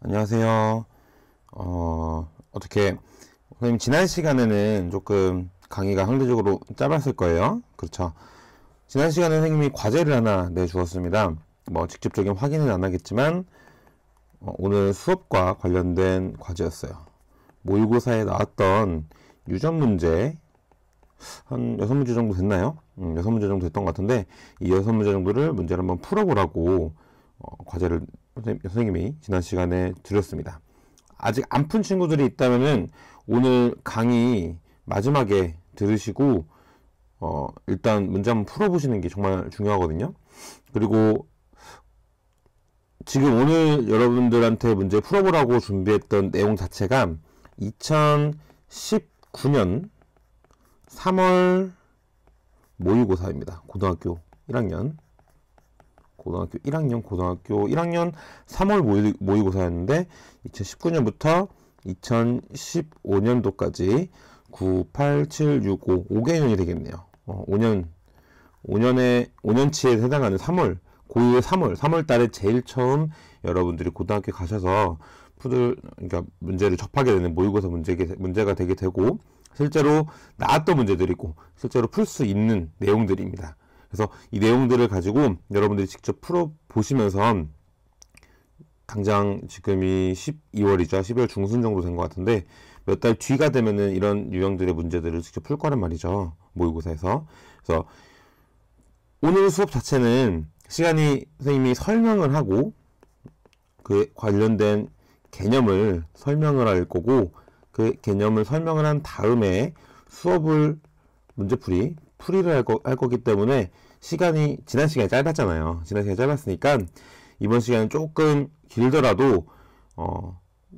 안녕하세요. 어떻게, 선생님, 지난 시간에는 조금 강의가 상대적으로 짧았을 거예요. 그렇죠. 지난 시간에 선생님이 과제를 하나 내주었습니다. 뭐, 직접적인 확인은 안 하겠지만, 오늘 수업과 관련된 과제였어요. 모의고사에 나왔던 유전 문제, 한 6문제 정도 됐나요? 6문제 정도 됐던 것 같은데, 이 6문제 정도를 문제를 한번 풀어보라고, 과제를 선생님이 지난 시간에 드렸습니다. 아직 안 푼 친구들이 있다면은 오늘 강의 마지막에 들으시고 일단 문제 한번 풀어보시는 게 정말 중요하거든요. 그리고 지금 오늘 여러분들한테 문제 풀어보라고 준비했던 내용 자체가 2019년 3월 모의고사입니다. 고등학교 1학년 고등학교 1학년 3월 모의고사였는데 2019년부터 2015년도까지 9, 8, 7, 6, 5, 5개년이 되겠네요. 5년치에 해당하는 3월, 고2의 3월 달에 제일 처음 여러분들이 고등학교 가셔서 그러니까 문제를 접하게 되는 모의고사 문제가 되게 되고, 실제로 나왔던 문제들이고, 실제로 풀 수 있는 내용들입니다. 그래서 이 내용들을 가지고 여러분들이 직접 풀어보시면서, 당장 지금이 12월이죠. 12월 중순 정도 된 것 같은데, 몇 달 뒤가 되면은 이런 유형들의 문제들을 직접 풀 거란 말이죠. 모의고사에서. 그래서 오늘 수업 자체는 시간이 선생님이 설명을 하고, 그 관련된 개념을 설명을 할 거고, 그 개념을 설명을 한 다음에 수업을 풀이를 할 거기 때문에 지난 시간이 짧았잖아요. 지난 시간이 짧았으니까 이번 시간은 조금 길더라도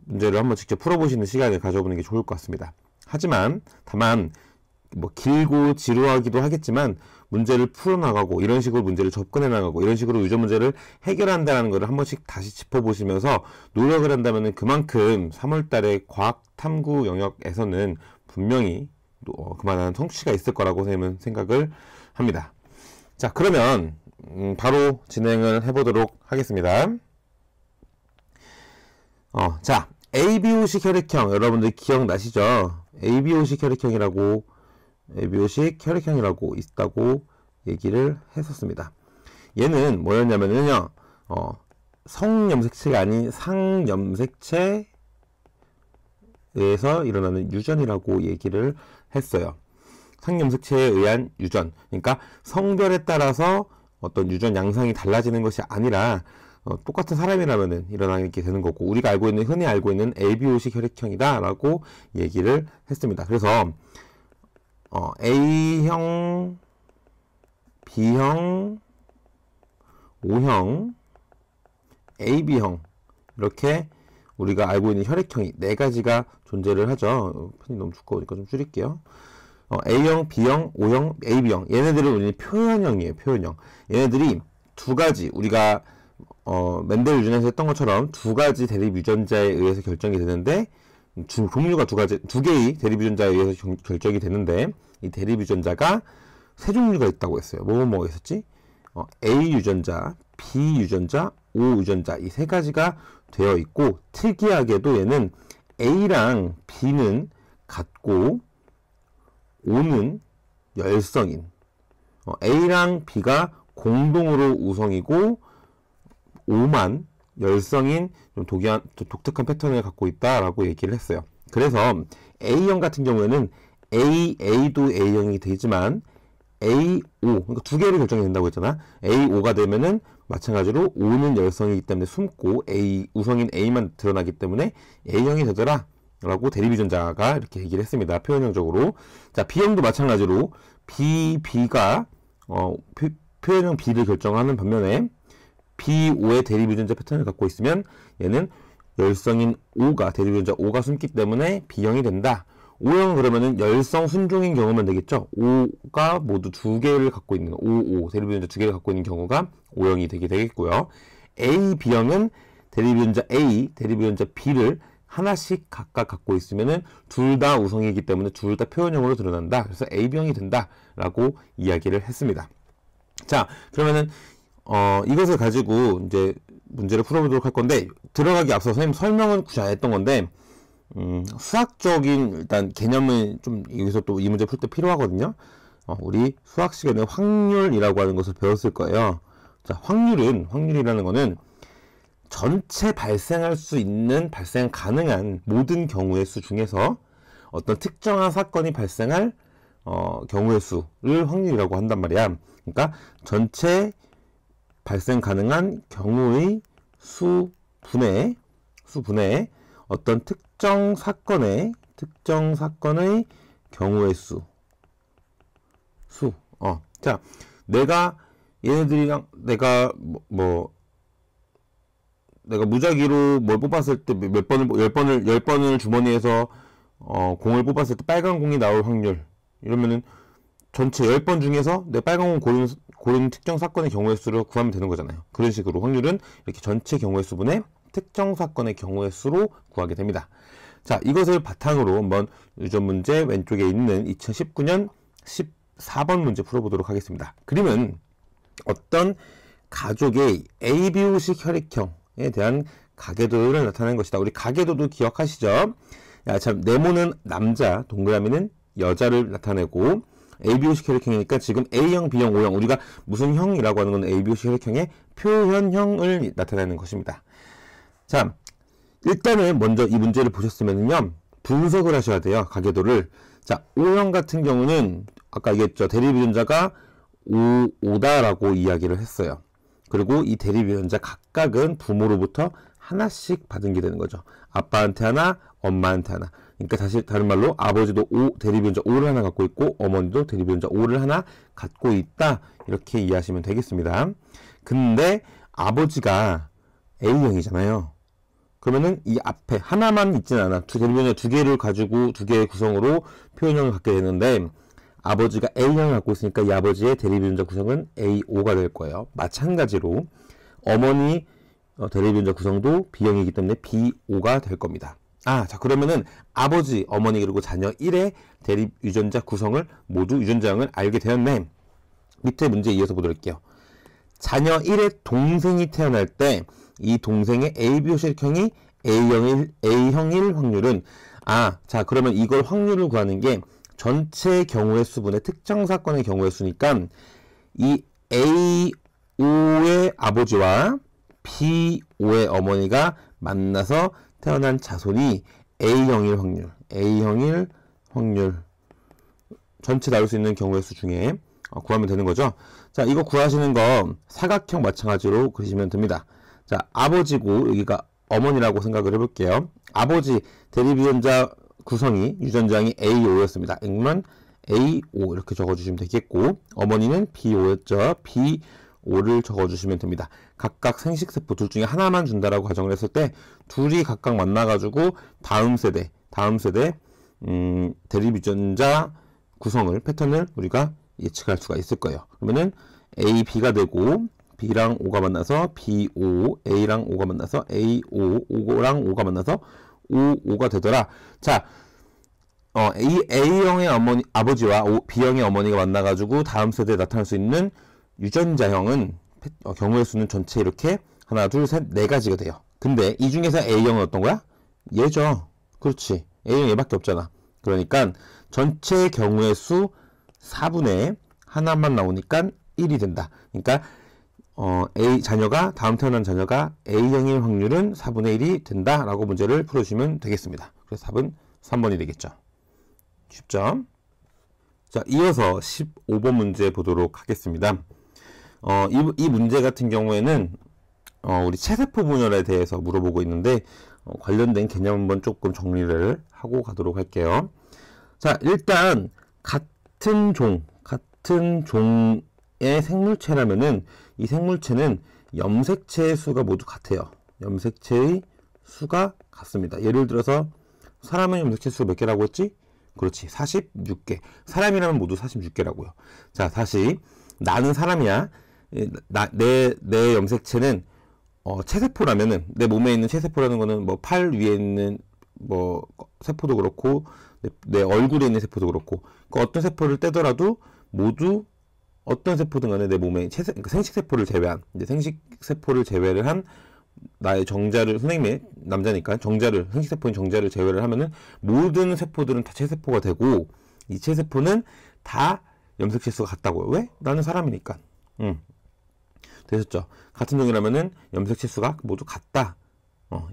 문제를 한번 직접 풀어보시는 시간을 가져보는 게 좋을 것 같습니다. 다만 뭐 길고 지루하기도 하겠지만, 문제를 풀어나가고 이런 식으로 문제를 접근해 나가고 이런 식으로 유전 문제를 해결한다는 것을 한 번씩 다시 짚어보시면서 노력을 한다면 그만큼 3월달에 과학 탐구 영역에서는 분명히 그만한 성취가 있을 거라고 선생님은 생각을 합니다. 자, 그러면 바로 진행을 해보도록 하겠습니다. 자, ABO식 혈액형 여러분들 기억나시죠? ABO식 혈액형이라고 있다고 얘기를 했었습니다. 얘는 뭐였냐면요, 성염색체가 아닌 상염색체에서 일어나는 유전이라고 얘기를 했어요. 상염색체에 의한 유전. 그러니까 성별에 따라서 어떤 유전 양상이 달라지는 것이 아니라 똑같은 사람이라면은 일어나게 되는 거고, 우리가 흔히 알고 있는 ABO식 혈액형이다 라고 얘기를 했습니다. 그래서 A형, B형, O형, AB형, 이렇게 우리가 알고 있는 혈액형이 4가지가 존재를 하죠. 펜이 너무 두꺼우니까 좀 줄일게요. A형, B형, O형, AB형. 얘네들은 우리 표현형이에요. 표현형. 얘네들이 2가지, 우리가 멘델 유전에서 했던 것처럼 2가지 대립 유전자에 의해서 결정이 되는데, 종류가 2개의 대립 유전자에 의해서 결정이 되는데, 이 대립 유전자가 3종류가 있다고 했어요. 뭐가 있었지? A 유전자, B 유전자, O 유전자, 이 3가지가 되어 있고, 특이하게도 얘는 A랑 B는 같고 O는 열성인, A랑 B가 공동으로 우성이고 O만 열성인 좀 독특한 패턴을 갖고 있다라고 얘기를 했어요. 그래서 A형 같은 경우에는 A도 A형이 되지만 AO, 그러니까 2개를 결정이 된다고 했잖아. AO가 되면은 마찬가지로 O는 열성이기 때문에 숨고 우성인 A만 드러나기 때문에 A형이 되더라 라고 대립유전자가 이렇게 얘기를 했습니다. 표현형적으로. 자, B형도 마찬가지로 B가 표현형 B를 결정하는 반면에 B5의 대립유전자 패턴을 갖고 있으면 얘는 열성인 대립유전자 O가 숨기 때문에 B형이 된다. O형은 그러면은 열성 순종인 경우면 되겠죠. O가 모두 2개를 갖고 있는, 대립유전자 2개를 갖고 있는 경우가 O형이 되겠고요. B형은 대립유전자 A, 대립유전자 B를 하나씩 각각 갖고 있으면은 둘 다 우성이기 때문에 둘 다 표현형으로 드러난다. 그래서 AB형이 된다라고 이야기를 했습니다. 자, 그러면은 이것을 가지고 이제 문제를 풀어보도록 할 건데, 들어가기 앞서 선생님 설명은 굳이 안 했던 건데, 수학적인 일단 개념을 좀 여기서 또 이 문제 풀 때 필요하거든요. 우리 수학 시간에 확률이라고 하는 것을 배웠을 거예요. 자, 확률이라는 거는 전체 발생 가능한 모든 경우의 수 중에서 어떤 특정한 사건이 발생할 경우의 수를 확률이라고 한단 말이야. 그러니까 전체 발생 가능한 경우의 수분의 어떤 특정 사건의 경우의 수. 자, 내가 얘네들이랑 내가 내가 무작위로 뭘 뽑았을 때 몇 번을 10번을 주머니에서 공을 뽑았을 때 빨간 공이 나올 확률. 이러면은 전체 10번 중에서 내 빨간 공 고른 특정 사건의 경우의 수를 구하면 되는 거잖아요. 그런 식으로 확률은 이렇게 전체 경우의 수분의 특정 사건의 경우의 수로 구하게 됩니다. 자, 이것을 바탕으로 한번 유전 문제 왼쪽에 있는 2019년 14번 문제 풀어보도록 하겠습니다. 그림은 어떤 가족의 ABO식 혈액형에 대한 가계도를 나타내는 것이다. 우리 가계도도 기억하시죠? 야, 참, 네모는 남자, 동그라미는 여자를 나타내고 ABO식 혈액형이니까 지금 A형, B형, O형, 우리가 무슨 형이라고 하는 건 ABO식 혈액형의 표현형을 나타내는 것입니다. 자, 일단은 먼저 이 문제를 보셨으면요, 분석을 하셔야 돼요. 가계도를. 자, O형 같은 경우는 아까 얘기했죠. 대립유전자가 5다라고 이야기를 했어요. 그리고 이 대립유전자 각각은 부모로부터 하나씩 받은 게 되는 거죠. 아빠한테 하나, 엄마한테 하나. 그러니까 다른 말로 아버지도 대립유전자 5를 하나 갖고 있고 어머니도 대립유전자 5를 하나 갖고 있다. 이렇게 이해하시면 되겠습니다. 근데 아버지가 A형이잖아요. 그러면은 이 앞에 하나만 있지는 않아. 대립유전자 두 개를 가지고 두 개의 구성으로 표현형을 갖게 되는데, 아버지가 A형을 갖고 있으니까 이 아버지의 대립유전자 구성은 A5가 될 거예요. 마찬가지로 어머니 대립유전자 구성도 B형이기 때문에 B5가 될 겁니다. 자, 그러면은 아버지, 어머니 그리고 자녀 1의 대립유전자 구성을 모두 유전자형을 알게 되었네. 밑에 문제 이어서 보도록 할게요. 자녀 1의 동생이 태어날 때 이 동생의 ABO식형이 A형일 확률은, 자, 그러면 이걸 확률을 구하는 게 전체 경우의 수분의 특정 사건의 경우의 수니까 이 A5의 아버지와 B5의 어머니가 만나서 태어난 자손이 A형일 확률 전체 나올 수 있는 경우의 수 중에 구하면 되는 거죠. 자, 이거 구하시는 거 사각형 마찬가지로 그리시면 됩니다. 자, 아버지고 여기가 어머니라고 생각을 해볼게요. 아버지 대립유전자 구성이 유전자형이 A5였습니다. 그러면 A5 이렇게 적어주시면 되겠고, 어머니는 B5였죠. B5를 적어주시면 됩니다. 각각 생식세포 둘 중에 하나만 준다라고 가정을 했을 때 둘이 각각 만나가지고 다음 세대 대립유전자 구성을 패턴을 우리가 예측할 수가 있을 거예요. 그러면은 A, B가 되고 B랑 O가 만나서 B5, A랑 O가 만나서 A5, O랑 O가 만나서 O5가 되더라. 자, A형의 아버지와 B형의 어머니가 만나가지고 다음 세대에 나타날 수 있는 유전자형은 경우의 수는 전체 이렇게 하나, 둘, 셋, 네 가지가 돼요. 근데 이 중에서 A형은 어떤 거야? 얘죠. 그렇지. A형 얘밖에 없잖아. 그러니까 전체 경우의 수 4분의 하나만 나오니까 1이 된다. 그러니까 다음 태어난 자녀가 A형일 확률은 4분의 1이 된다라고 문제를 풀어주시면 되겠습니다. 그래서 답은 3번이 되겠죠. 쉽죠? 자, 이어서 15번 문제 보도록 하겠습니다. 이 문제 같은 경우에는 우리 체세포 분열에 대해서 물어보고 있는데, 관련된 개념 한번 조금 정리를 하고 가도록 할게요. 자, 일단 같은 종의 생물체라면은 이 생물체는 염색체의 수가 모두 같아요. 염색체의 수가 같습니다. 예를 들어서 사람은 염색체 수가 몇 개라고 했지? 그렇지, 46개. 사람이라면 모두 46개라고요. 자, 다시 나는 사람이야. 내 염색체는 체세포라면은, 내 몸에 있는 체세포라는 거는 뭐 팔 위에 있는 뭐 세포도 그렇고 내 얼굴에 있는 세포도 그렇고, 그 어떤 세포를 떼더라도 모두 어떤 세포든 간에 내 몸에 생식세포를 제외한, 이제 생식세포를 제외를 한 나의 정자를, 선생님의 남자니까 정자를, 생식세포인 정자를 제외를 하면은 모든 세포들은 다 체세포가 되고, 이 체세포는 다 염색체수가 같다고요. 왜? 나는 사람이니까. 되셨죠? 같은 종이라면은 염색체수가 모두 같다.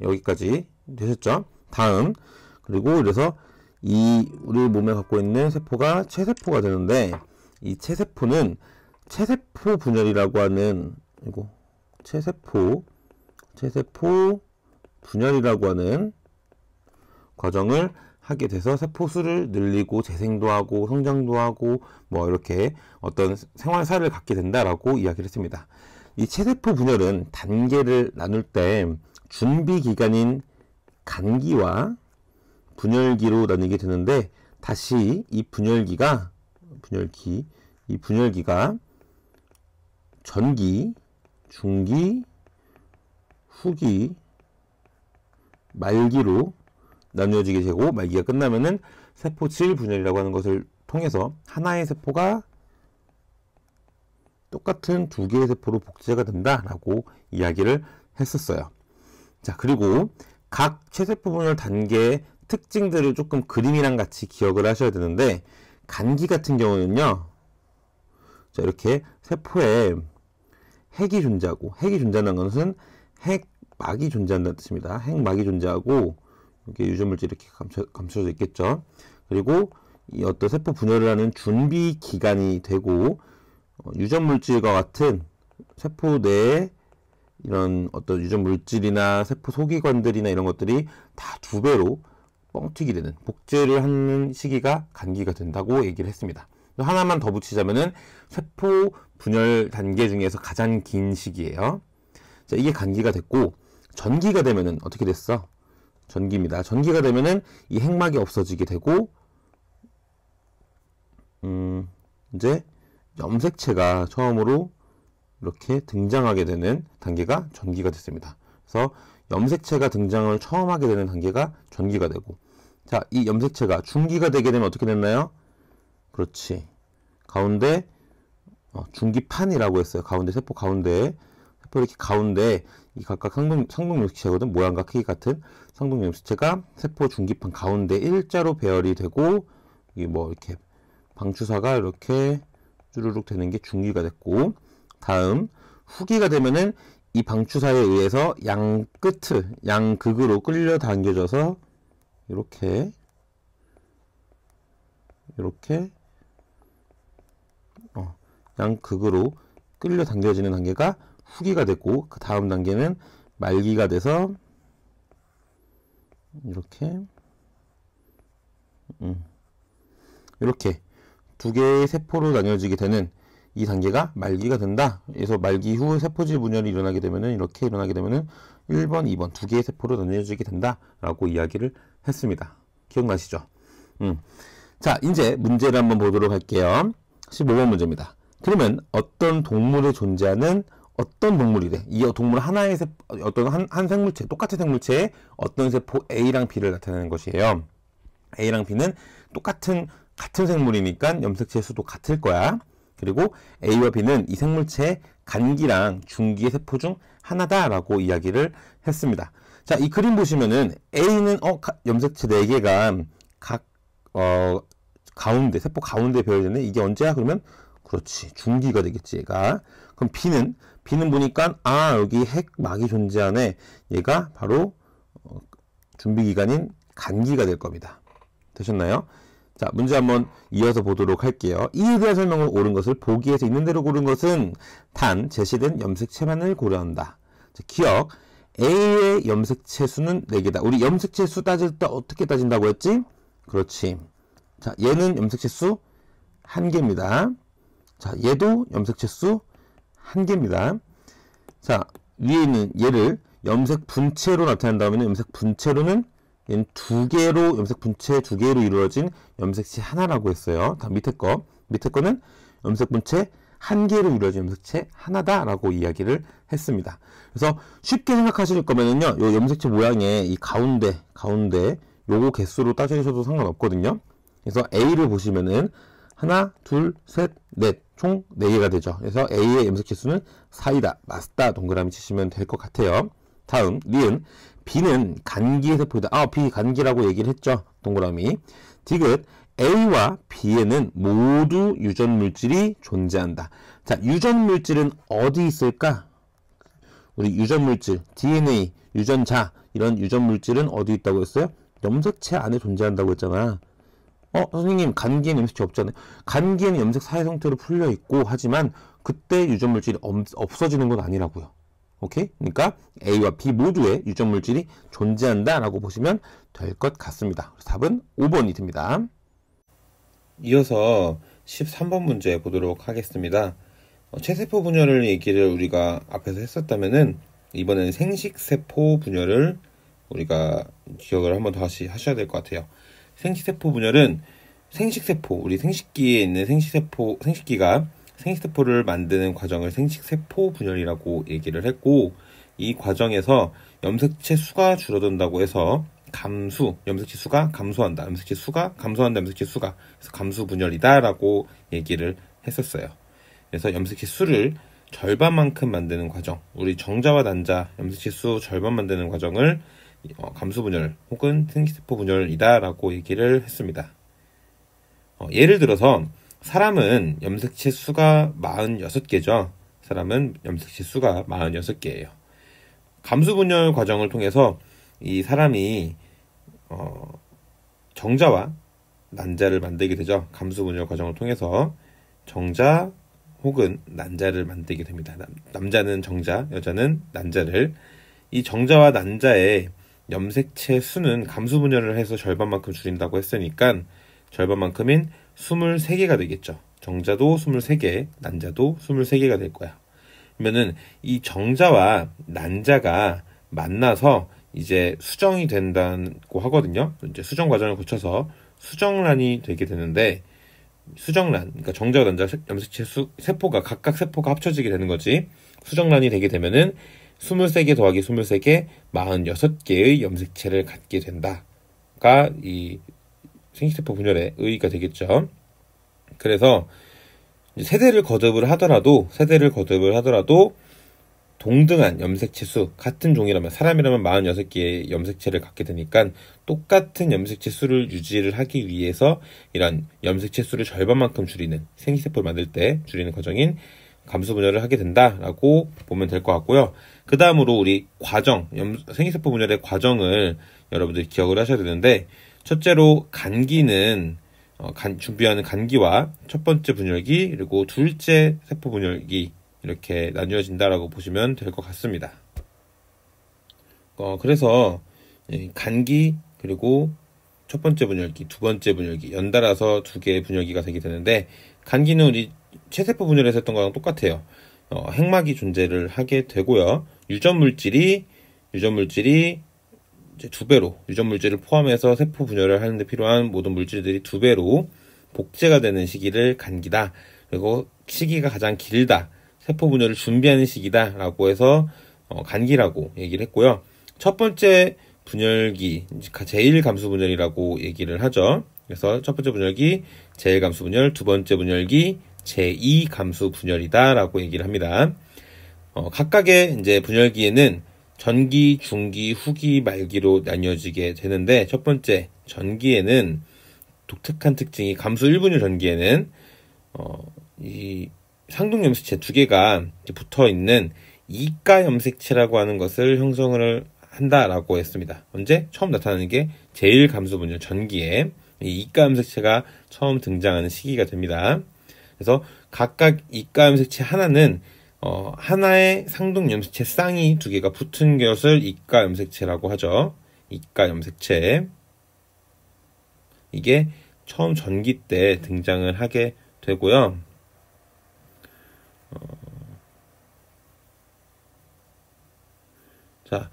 여기까지 되셨죠? 다음. 그리고 그래서 우리 몸에 갖고 있는 세포가 체세포가 되는데, 이 체세포는 체세포 분열이라고 하는, 이거 체세포 분열이라고 하는 과정을 하게 돼서 세포수를 늘리고 재생도 하고 성장도 하고 뭐 이렇게 어떤 생활사를 갖게 된다라고 이야기를 했습니다. 이 체세포 분열은 단계를 나눌 때 준비 기간인 간기와 분열기로 나뉘게 되는데, 다시 이 분열기가 전기, 중기, 후기, 말기로 나누어지게 되고, 말기가 끝나면은 세포 질 분열이라고 하는 것을 통해서 하나의 세포가 똑같은 두 개의 세포로 복제가 된다라고 이야기를 했었어요. 자, 그리고 각 체세포 분열 단계의 특징들을 조금 그림이랑 같이 기억을 하셔야 되는데, 간기 같은 경우는요, 자, 이렇게 세포에 핵이 존재하고, 핵이 존재하는 것은 핵막이 존재한다는 뜻입니다. 핵막이 존재하고, 이렇게 유전물질이 이렇게 감춰져 있겠죠. 그리고 이 어떤 세포 분열을 하는 준비 기간이 되고, 유전물질과 같은 세포 내에 이런 어떤 유전물질이나 세포 소기관들이나 이런 것들이 다 두 배로 뻥튀기 되는, 복제를 하는 시기가 간기가 된다고 얘기를 했습니다. 하나만 더 붙이자면은 세포 분열 단계 중에서 가장 긴 시기예요. 자, 이게 간기가 됐고, 전기가 되면은 어떻게 됐어? 전기입니다. 전기가 되면은 이 핵막이 없어지게 되고, 이제 염색체가 처음으로 이렇게 등장하게 되는 단계가 전기가 됐습니다. 그래서 염색체가 등장을 처음 하게 되는 단계가 전기가 되고, 자, 이 염색체가 중기가 되게 되면 어떻게 됐나요? 그렇지. 가운데 중기판이라고 했어요. 가운데 세포 가운데, 세포 이렇게 가운데 이 각각 상동 염색체거든. 모양과 크기 같은 상동 염색체가 세포 중기판 가운데 일자로 배열이 되고, 이 뭐 이렇게 방추사가 이렇게 쭈루룩 되는 게 중기가 됐고, 다음 후기가 되면은 이 방추사에 의해서 양극으로 끌려당겨져서 이렇게 양극으로 끌려당겨지는 단계가 후기가 됐고, 그 다음 단계는 말기가 돼서 이렇게 두 개의 세포로 나뉘어지게 되는 이 단계가 말기가 된다. 그래서 말기 후 세포질 분열이 일어나게 되면은, 이렇게 일어나게 되면은 1번, 2번 두 개의 세포로 나뉘어지게 된다라고 이야기를 했습니다. 기억나시죠? 자, 이제 문제를 한번 보도록 할게요. 15번 문제입니다. 그러면 어떤 동물에 존재하는 어떤 동물이래. 이 동물 하나의 어떤 한 생물체, 똑같은 생물체에 어떤 세포 A랑 B를 나타내는 것이에요. A랑 B는 같은 생물이니까 염색체 수도 같을 거야. 그리고 A와 B는 이 생물체의 간기랑 중기의 세포 중 하나다라고 이야기를 했습니다. 자, 이 그림 보시면은 A는 염색체 4개가 각 가운데, 세포 가운데 배열되는, 이게 언제야? 그러면 그렇지, 중기가 되겠지, 얘가. 그럼 B는 보니까 여기 핵막이 존재하네. 얘가 바로 준비기간인 간기가 될 겁니다. 되셨나요? 자, 문제 한번 이어서 보도록 할게요. 이에 대한 설명을 옳은 것을 보기에서 있는 대로 고른 것은 단 제시된 염색체만을 고려한다. 자, 기억. A의 염색체 수는 4개다. 우리 염색체 수 따질 때 어떻게 따진다고 했지? 그렇지. 자, 얘는 염색체 수 1개입니다. 자, 얘도 염색체 수 1개입니다. 자, 위에 있는 얘를 염색 분체로 나타낸다면 염색 분체로는 얘는 2개로, 염색 분체 2개로 이루어진 염색체 하나라고 했어요. 다 밑에 거는 염색 분체 1개로 이루어진 염색체 하나다라고 이야기를 했습니다. 그래서 쉽게 생각하실 거면은요, 요 염색체 모양의 이 가운데 요거 개수로 따져주셔도 상관없거든요. 그래서 A를 보시면은 하나, 둘, 셋, 넷, 총 4개가 되죠. 그래서 A의 염색체 수는 4이다. 맞다. 동그라미 치시면 될 것 같아요. 다음 니은 B는 간기의 세포이다. B 간기라고 얘기를 했죠. 동그라미. 디귿 A와 B에는 모두 유전물질이 존재한다. 자, 유전물질은 어디 있을까? 우리 유전물질, DNA, 유전자 이런 유전물질은 어디 있다고 했어요? 염색체 안에 존재한다고 했잖아. 선생님 간기에는 염색체 없잖아요. 간기에는 염색 사회 형태로 풀려 있고 하지만 그때 유전물질이 없어지는 건 아니라고요. 오케이? 그러니까 A와 B 모두의 유전물질이 존재한다 라고 보시면 될 것 같습니다. 답은 5번이 됩니다. 이어서 13번 문제 보도록 하겠습니다. 체세포 분열을 얘기를 우리가 앞에서 했었다면은 이번에는 생식세포 분열을 우리가 기억을 한번 다시 하셔야 될 것 같아요. 생식세포 분열은 생식세포, 우리 생식기에 있는 생식기가 생식세포를 만드는 과정을 생식세포 분열이라고 얘기를 했고, 이 과정에서 염색체 수가 줄어든다고 해서 염색체 수가 감소한다. 그래서 감소 분열이다 라고 얘기를 했었어요. 그래서 염색체 수를 절반만큼 만드는 과정, 우리 정자와 난자 염색체 수 절반 만드는 과정을 감소 분열 혹은 생식세포 분열이다 라고 얘기를 했습니다. 예를 들어서 사람은 염색체 수가 46개죠. 사람은 염색체 수가 46개예요. 감소 분열 과정을 통해서 이 사람이 정자와 난자를 만들게 되죠. 감소 분열 과정을 통해서 정자 혹은 난자를 만들게 됩니다. 남자는 정자, 여자는 난자를. 이 정자와 난자의 염색체 수는 감소 분열을 해서 절반만큼 줄인다고 했으니까 절반만큼인 23개가 되겠죠. 정자도 23개, 난자도 23개가 될 거야. 그러면은 이 정자와 난자가 만나서 이제 수정이 된다고 하거든요. 이제 수정 과정을 거쳐서 수정란이 되게 되는데, 수정란, 그러니까 정자와 난자 염색체 세포가 각각 세포가 합쳐지게 되는 거지. 수정란이 되게 되면은 23개 더하기 23개, 46개의 염색체를 갖게 된다가 이 생식세포 분열의 의의가 되겠죠. 그래서 세대를 거듭을 하더라도 동등한 염색체 수, 같은 종이라면, 사람이라면 46개의 염색체를 갖게 되니까 똑같은 염색체 수를 유지를 하기 위해서 이런 염색체 수를 절반만큼 줄이는, 생식세포를 만들 때 줄이는 과정인 감소 분열을 하게 된다라고 보면 될 것 같고요. 그 다음으로 우리 생식세포 분열의 과정을 여러분들이 기억을 하셔야 되는데, 첫째로 간기는 준비하는 간기와 첫 번째 분열기, 그리고 둘째 세포 분열기, 이렇게 나뉘어진다라고 보시면 될 것 같습니다. 그래서 간기, 그리고 첫 번째 분열기, 두 번째 분열기, 연달아서 두 개의 분열기가 되게 되는데, 간기는 우리 체세포 분열에서 했던 거랑 똑같아요. 핵막이 존재를 하게 되고요. 유전물질이 이제 2배로, 유전물질을 포함해서 세포 분열을 하는데 필요한 모든 물질들이 2배로 복제가 되는 시기를 간기다. 그리고 시기가 가장 길다, 세포 분열을 준비하는 시기다 라고 해서 간기라고 얘기를 했고요. 첫 번째 분열기, 제1감소 분열이라고 얘기를 하죠. 그래서 첫 번째 분열기 제1감소 분열, 두 번째 분열기 제2감소 분열이다 라고 얘기를 합니다. 각각의 이제 분열기에는 전기, 중기, 후기, 말기로 나뉘어지게 되는데, 첫 번째 전기에는 독특한 특징이, 감소 1분율 전기에는 이 상동 염색체 2개가 붙어 있는 이가 염색체라고 하는 것을 형성을 한다라고 했습니다. 언제? 처음 나타나는 게 제1감소 분열 전기에 이 이가 염색체가 처음 등장하는 시기가 됩니다. 그래서 각각 이가 염색체 하나는 하나의 상동 염색체 쌍이 2개가 붙은 것을 이가 염색체라고 하죠. 이가 염색체. 이게 처음 전기 때 등장을 하게 되고요. 자,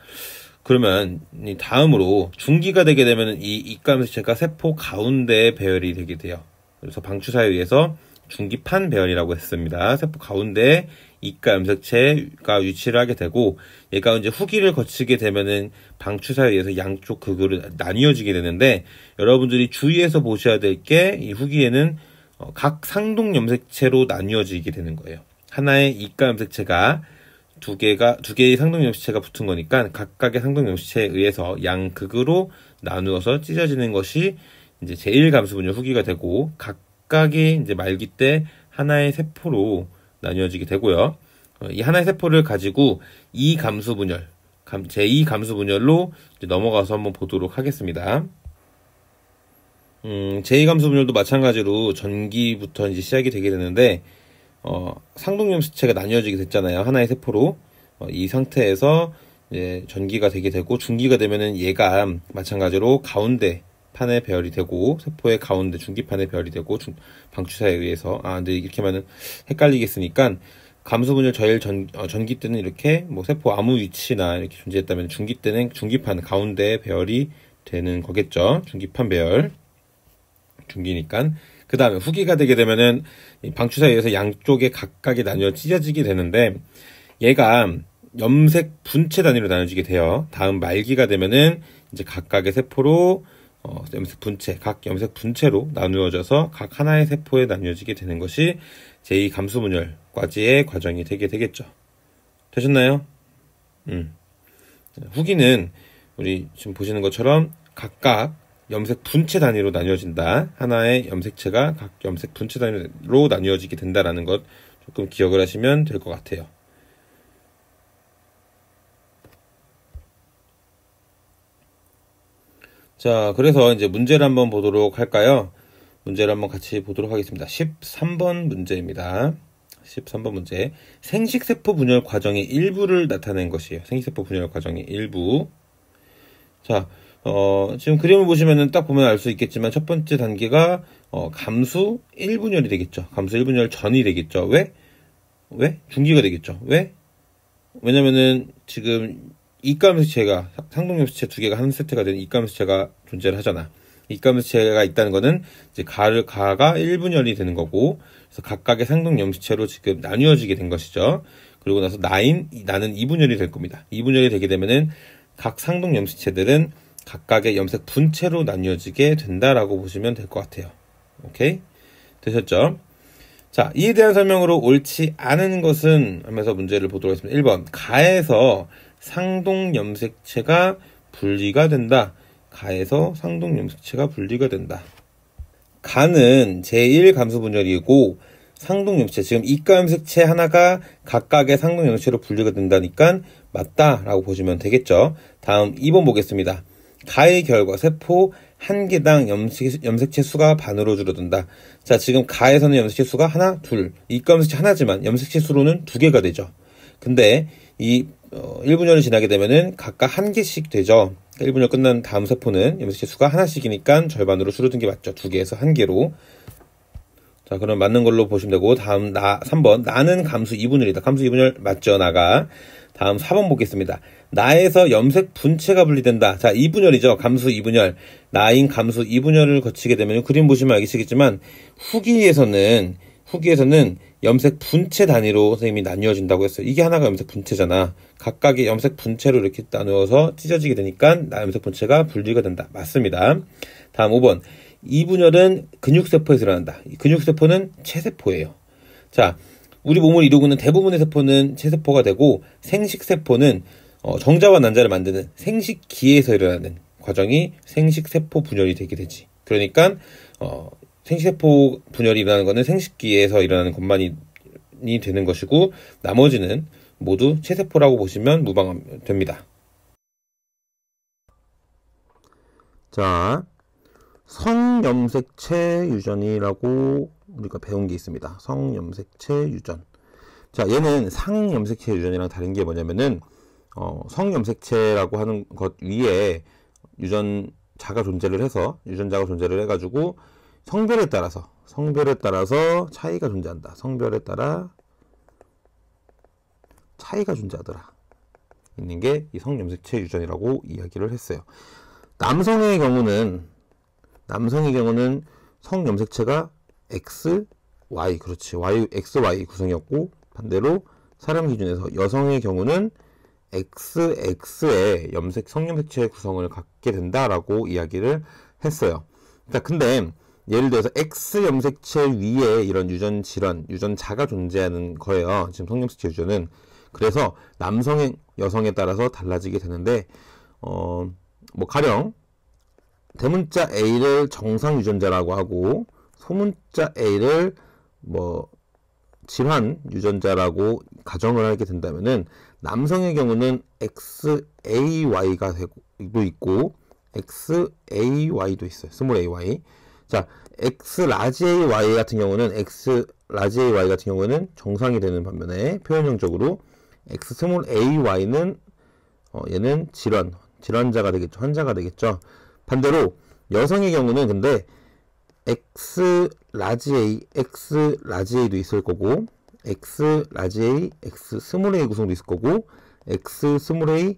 그러면 다음으로 중기가 되게 되면 이 이가 염색체가 세포 가운데에 배열이 되게 돼요. 그래서 방추사에 의해서 중기판 배열이라고 했습니다. 세포 가운데에 이가 염색체가 위치를 하게 되고, 얘가 이제 후기를 거치게 되면은 방추사에 의해서 양쪽 극으로 나뉘어지게 되는데, 여러분들이 주의해서 보셔야 될 게, 이 후기에는 각 상동 염색체로 나뉘어지게 되는 거예요. 하나의 이가 염색체가 두 개의 상동염색체가 붙은 거니까 각각의 상동염색체에 의해서 양극으로 나누어서 찢어지는 것이 이제 제1감수분열 후기가 되고, 각각의 이제 말기 때 하나의 세포로 나뉘어지게 되고요. 이 하나의 세포를 가지고 제2감수분열로 넘어가서 한번 보도록 하겠습니다. 제2감수분열도 마찬가지로 전기부터 이제 시작이 되게 되는데, 상동염색체가 나뉘어지게 됐잖아요. 하나의 세포로. 이 상태에서 이제 전기가 되게 되고, 중기가 되면은 얘가 마찬가지로 가운데 판에 배열이 되고, 세포의 가운데 중기판에 배열이 되고, 방추사에 의해서. 근데 이렇게 하면은 헷갈리겠으니까, 감수분열 전기 때는 이렇게 뭐 세포 아무 위치나 이렇게 존재했다면, 중기 때는 중기판 가운데 배열이 되는 거겠죠. 중기판 배열. 중기니까. 그 다음에 후기가 되게 되면은 방추사에 의해서 양쪽에 각각이 나뉘어 찢어지게 되는데, 얘가 염색 분체 단위로 나눠지게 돼요. 다음 말기가 되면은 이제 각각의 세포로 각 염색 분체로 나누어져서 각 하나의 세포에 나뉘어지게 되는 것이 제2감수분열까지의 과정이 되게 되겠죠. 되셨나요? 후기는 우리 지금 보시는 것처럼 각각 염색 분체 단위로 나뉘어진다. 하나의 염색체가 각 염색 분체 단위로 나뉘어지게 된다라는 것 조금 기억을 하시면 될 것 같아요. 자, 그래서 이제 문제를 한번 보도록 할까요? 문제를 한번 같이 보도록 하겠습니다. 13번 문제입니다. 13번 문제. 생식세포 분열 과정의 일부를 나타낸 것이에요. 생식세포 분열 과정의 일부. 자, 지금 그림을 보시면은 딱 보면 알 수 있겠지만, 첫 번째 단계가, 감수 1분열이 되겠죠. 감수 1분열 전이 되겠죠. 왜? 중기가 되겠죠. 왜? 왜냐면은, 지금, 입감염색체가, 상동염색체 두 개가 한 세트가 되는 입감염색체가 존재를 하잖아. 입감염색체가 있다는 거는, 이제 가가 1분열이 되는 거고, 그래서 각각의 상동염색체로 지금 나뉘어지게 된 것이죠. 그리고 나서 나는 2분열이 될 겁니다. 2분열이 되게 되면은, 각 상동염색체들은 각각의 염색 분체로 나뉘어지게 된다라고 보시면 될 것 같아요. 오케이? 되셨죠? 자, 이에 대한 설명으로 옳지 않은 것은 하면서 문제를 보도록 하겠습니다. 1번. 가에서 상동염색체가 분리가 된다. 가에서 상동염색체가 분리가 된다. 가는 제1감수분열이고, 상동염색체, 지금 입가염색체 하나가 각각의 상동염색체로 분리가 된다니까 맞다라고 보시면 되겠죠. 다음 2번 보겠습니다. 가의 결과 세포 한 개당 염색체 수가 반으로 줄어든다. 자, 지금 가에서는 염색체 수가 하나, 둘, 입가염색체 하나지만 염색체 수로는 두 개가 되죠. 근데 이 1분열이 지나게 되면은 각각 한 개씩 되죠. 1분열 끝난 다음 세포는 염색체 수가 하나씩이니까 절반으로 줄어든 게 맞죠. 두 개에서 한 개로. 자, 그럼 맞는 걸로 보시면 되고, 다음 3번. 나는 감수 2분열이다. 감수 2분열 맞죠, 나가. 다음 4번 보겠습니다. 나에서 염색 분체가 분리된다. 자, 2분열이죠. 감수 2분열. 나인 감수 2분열을 거치게 되면, 그림 보시면 알겠지만, 후기에서는 염색 분체 단위로 선생님이 나뉘어진다고 했어요. 이게 하나가 염색 분체잖아. 각각의 염색 분체로 이렇게 나누어서 찢어지게 되니까 염색 분체가 분리가 된다. 맞습니다. 다음 5번. 2분열은 근육세포에서 일어난다. 근육세포는 체세포예요. 자, 우리 몸을 이루고 있는 대부분의 세포는 체세포가 되고, 생식세포는 정자와 난자를 만드는 생식기에서 일어나는 과정이 생식세포 분열이 되게 되지. 그러니까 생식세포 분열이 일어나는 것은 생식기에서 일어나는 것만이 되는 것이고, 나머지는 모두 체세포라고 보시면 무방합니다. 자, 성염색체 유전이라고 우리가 배운 게 있습니다. 성염색체 유전. 자, 얘는 상염색체 유전이랑 다른 게 뭐냐면은, 성염색체라고 하는 것 위에 유전자가 존재를 해가지고, 성별에 따라서 차이가 존재한다. 성별에 따라 차이가 존재하더라. 있는 게 이 성염색체 유전이라고 이야기를 했어요. 남성의 경우는 성염색체가 XY, 그렇지. XY 구성이었고, 반대로 사람 기준에서 여성의 경우는 XX의 성염색체 구성을 갖게 된다라고 이야기를 했어요. 자, 근데 예를 들어서 X 염색체 위에 이런 유전자가 존재하는 거예요. 지금 성염색체 유전은. 그래서 남성의 여성에 따라서 달라지게 되는데 뭐 가령 대문자 A를 정상 유전자라고 하고 소문자 A를 뭐 질환 유전자라고 가정을 하게 된다면은 남성의 경우는 XAY가 되고 있고 XAY도 있어요. 스몰 AY. 자, X라지 AY 같은 경우는 X라지 AY 같은 경우는 정상이 되는 반면에 표현형적으로 X 스몰 AY는 얘는 질환자가 되겠죠. 환자가 되겠죠. 반대로 여성의 경우는 근데 X 라지 A, X 라지 A도 있을 거고 X 라지 A, X 스몰 A 구성도 있을 거고 X 스몰 A,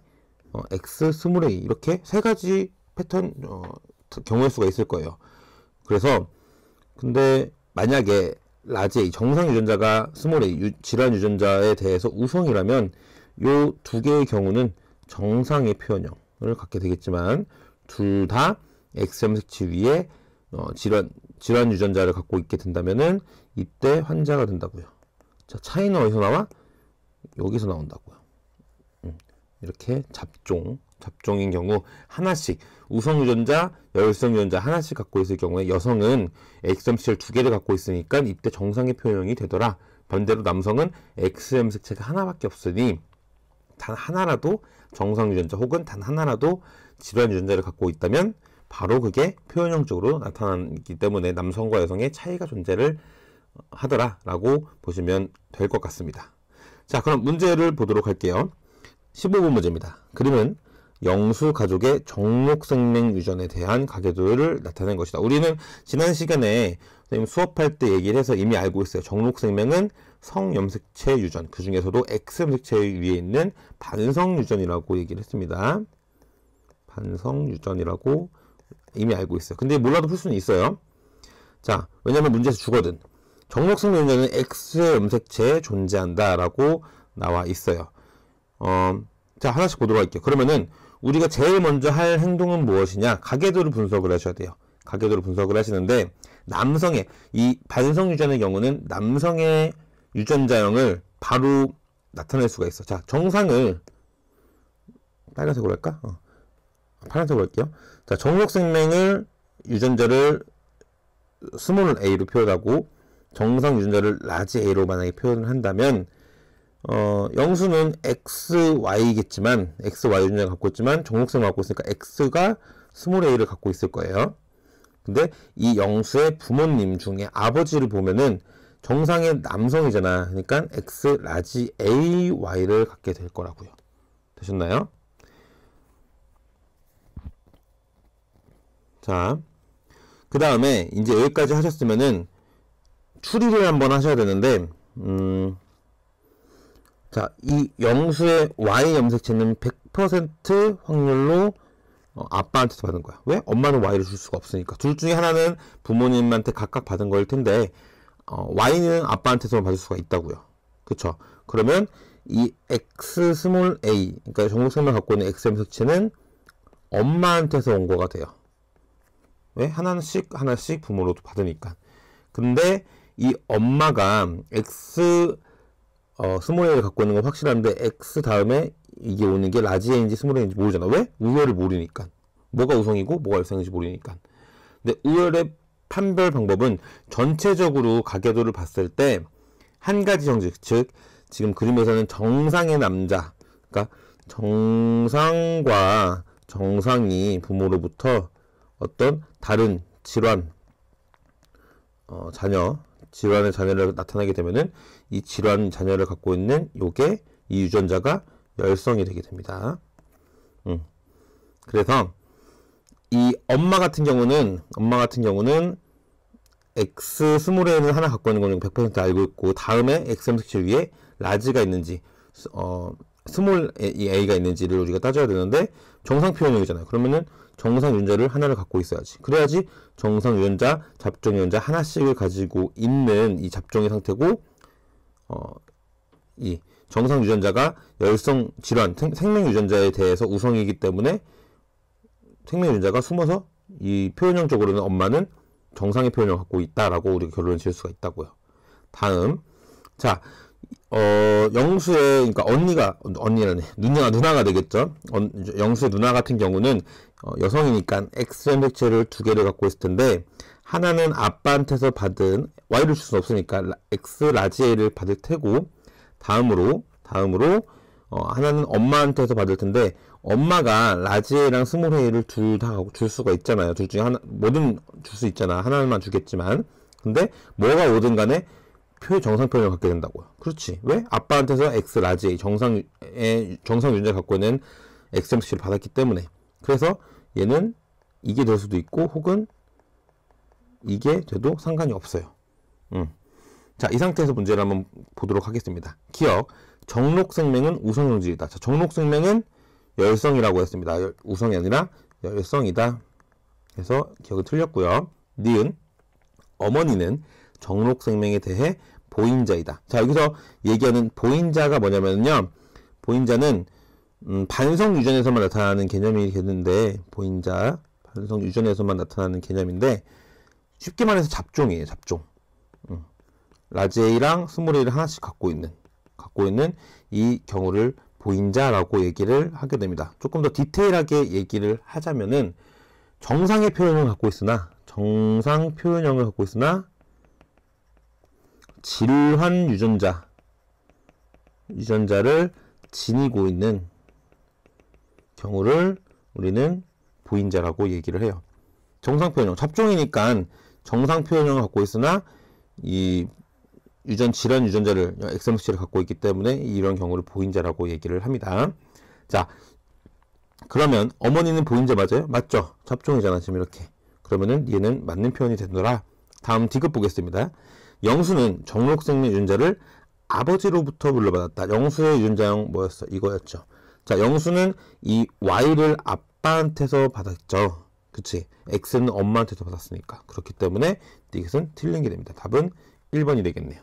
X 스몰 A 이렇게 세 가지 패턴 경우의 수가 있을 거예요. 그래서 근데 만약에 라지 A 정상 유전자가 스몰 A 질환 유전자에 대해서 우성이라면 요 두 개의 경우는 정상의 표현형을 갖게 되겠지만 둘 다 X 염색체 위에 질환 유전자를 갖고 있게 된다면은 이때 환자가 된다고요. 자, 차이는 어디서 나와? 여기서 나온다고요. 이렇게 잡종인 경우 하나씩 우성 유전자, 열성 유전자 하나씩 갖고 있을 경우에 여성은 X 염색체를 두 개를 갖고 있으니까 이때 정상의 표현형이 되더라. 반대로 남성은 X 염색체가 하나밖에 없으니 단 하나라도 정상 유전자 혹은 단 하나라도 질환 유전자를 갖고 있다면 바로 그게 표현형적으로 나타나기 때문에 남성과 여성의 차이가 존재를 하더라라고 보시면 될 것 같습니다. 자, 그럼 문제를 보도록 할게요. 15번 문제입니다. 그림은 영수 가족의 정록생명 유전에 대한 가계도를 나타낸 것이다. 우리는 지난 시간에 선생님 수업할 때 얘기를 해서 이미 알고 있어요. 정록생명은 성염색체 유전, 그 중에서도 X염색체 위에 있는 반성유전이라고 얘기를 했습니다. 반성유전이라고 이미 알고 있어요. 근데 몰라도 풀 수는 있어요. 자, 왜냐면 문제에서 주거든. 정록생명 유전은 X의 염색체에 존재한다 라고 나와 있어요. 자, 하나씩 보도록 할게요. 그러면은 우리가 제일 먼저 할 행동은 무엇이냐? 가계도를 분석을 하셔야 돼요. 가계도를 분석을 하시는데 남성의 이 반성유전의 경우는 남성의 유전자형을 바로 나타낼 수가 있어. 자, 정상을 빨간색으로 할까? 파란색으로 할게요. 자, 정록생명을 유전자를 스몰 a로 표현하고 정상 유전자를 라지 a로 만약에 표현을 한다면 영수는 XY겠지만 XY 유전자를 갖고 있지만 정록생명을 갖고 있으니까 X가 스몰 a를 갖고 있을 거예요. 근데 이 영수의 부모님 중에 아버지를 보면은 정상의 남성이잖아. 그러니까 X 라지 AY를 갖게 될 거라고요. 되셨나요? 자, 그 다음에 이제 여기까지 하셨으면은 추리를 한번 하셔야 되는데 자, 이 영수의 Y 염색체는 100% 확률로 아빠한테서 받은 거야. 왜? 엄마는 Y를 줄 수가 없으니까. 둘 중에 하나는 부모님한테 각각 받은 거일 텐데 Y는 아빠한테서만 받을 수가 있다고요. 그쵸? 그러면 이 X 스몰 a, 그러니까 정록생명 갖고 있는 X 염색체는 엄마한테서 온 거가 돼요. 왜? 하나씩 부모로도 받으니까. 근데 이 엄마가 X 스몰 a를 갖고 있는 건 확실한데 X 다음에 이게 오는 게 라지 a인지 스몰 a인지 모르잖아. 왜? 우열을 모르니까. 뭐가 우성이고 뭐가 열성인지 모르니까. 근데 우열의 판별 방법은 전체적으로 가계도를 봤을 때 한 가지 정직, 즉 지금 그림에서는 정상의 남자, 그러니까 정상과 정상이 부모로부터 어떤 다른 질환 질환의 자녀를 나타나게 되면은 이 질환 자녀를 갖고 있는 요게 이 유전자가 열성이 되게 됩니다. 그래서 이 엄마 같은 경우는 X 스몰 a는 하나 갖고 있는 거는 100% 알고 있고 다음에 X 염색체 위에 라지가 있는지 스몰 a가 있는지를 우리가 따져야 되는데 정상 표현형이잖아요. 그러면은 정상 유전자를 하나를 갖고 있어야지. 그래야지 정상 유전자, 잡종 유전자 하나씩을 가지고 있는 이 잡종의 상태고 이 정상 유전자가 열성 질환, 생명 유전자에 대해서 우성이기 때문에 생명 유전자가 숨어서 이 표현형적으로는 엄마는 정상의 표현을 갖고 있다라고 우리가 결론을 지을 수가 있다고요. 다음, 자, 영수의, 그러니까 언니라네. 누나가 되겠죠. 영수의 누나 같은 경우는, 여성이니까 X점 색채를 두 개를 갖고 있을 텐데, 하나는 아빠한테서 받은, Y를 줄 수는 없으니까, X 라지 A를 받을 테고, 다음으로, 하나는 엄마한테서 받을 텐데, 엄마가 라지 A랑 스몰 A를 둘 다 줄 수가 있잖아요. 둘 중에 하나, 뭐든 줄 수 있잖아. 하나만 주겠지만. 근데, 뭐가 오든 간에, 정상 표현을 갖게 된다고요. 그렇지. 왜? 아빠한테서 X 라지 A 정상 유전자를 갖고 있는 XMC를 받았기 때문에. 그래서 얘는 이게 될 수도 있고 혹은 이게 돼도 상관이 없어요. 자, 이 상태에서 문제를 한번 보도록 하겠습니다. 기억. 정록생명은 우성형질이다. 자, 정록생명은 열성이라고 했습니다. 우성이 아니라 열성이다. 그래서 기억은 틀렸고요. 니은. 어머니는 정록생명에 대해 보인자이다. 자, 여기서 얘기하는 보인자가 뭐냐면요. 보인자는 반성유전에서만 나타나는 개념이 되는데, 보인자, 반성유전에서만 나타나는 개념인데, 쉽게 말해서 잡종이에요. 잡종. 라지 A랑 스몰 A를 하나씩 갖고 있는 이 경우를 보인자라고 얘기를 하게 됩니다. 조금 더 디테일하게 얘기를 하자면은, 정상 표현형을 갖고 있으나 질환 유전자를 지니고 있는 경우를 우리는 보인자라고 얘기를 해요. 정상 표현형, 잡종이니까 정상 표현형을 갖고 있으나 이 질환 유전자를 XMC를 갖고 있기 때문에 이런 경우를 보인자라고 얘기를 합니다. 자, 그러면 어머니는 보인자 맞아요? 맞죠? 잡종이잖아 지금 이렇게. 그러면은 얘는 맞는 표현이 되더라. 다음 D급 보겠습니다. 영수는 정록생명 유전자를 아버지로부터 물려받았다. 영수의 유전자형 뭐였어? 이거였죠. 자, 영수는 이 Y를 아빠한테서 받았죠. 그치? X는 엄마한테서 받았으니까. 그렇기 때문에 이것은 틀린 게 됩니다. 답은 1번이 되겠네요.